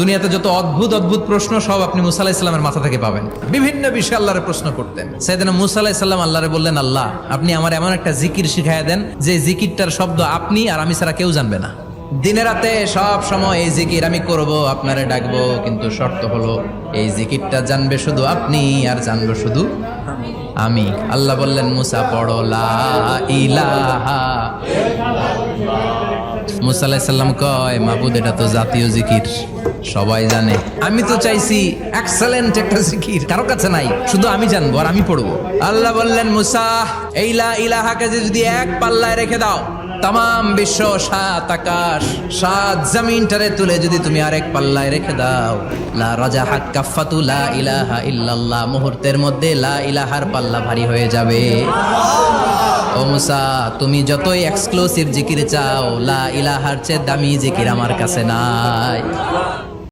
দুনিয়াতে যত অদ্ভুত অদ্ভুত প্রশ্ন সব আপনি মুসা আলাইহিস সালামের মাথা থেকে পাবেন। বিভিন্ন বিষয়ে আল্লাহরে প্রশ্ন করতেন। সাইয়েদনা মুসা আলাইহিস সালাম আল্লাহরে বললেন, আল্লাহ আপনি আমার এমন একটা জিকির শিখাইয়া দেন যে জিকিরটার শব্দ আপনি আর আমি ছাড়া কেউ জানবে না। দিনে রাতে সব সময় এই জিকির আমি করব, আপনারে ডাকবো, কিন্তু শর্ত হলো এই জিকিরটা জানবে শুধু আপনি আর জানবো শুধু আমি। আল্লাহ বললেন, মুসা পড়ো লা ইলাহা। মুসা আলাইহিস সালাম কয়, মাবুদ এটা তো জাতীয় জিকির, সবাই জানে। আমি তো চাইছি এক্সেলেন্ট একটা জিকির, কারো কাছে নাই, শুধু আমি জানবো আর আমি পড়বো। আল্লাহ বললেন, মুসা এই লা ইলাহাকে যদি এক পাল্লায় রেখে দাও, তাম বিশ্ব, 7 আকাশ 7 জমিনটারে তুলে যদি তুমি আরেক পাল্লায় রেখে দাও, লা রাজাহাত কাফাতু লা ইলাহা ইল্লাল্লাহ, মুহূর্তের মধ্যে লা ইলাহার পাল্লা ভারী হয়ে যাবে। ও মুসা, তুমি যতই এক্সক্লুসিভ জিকির চাও, লা ইলাহার চেয়ে দামি জিকির আমার কাছে নাই।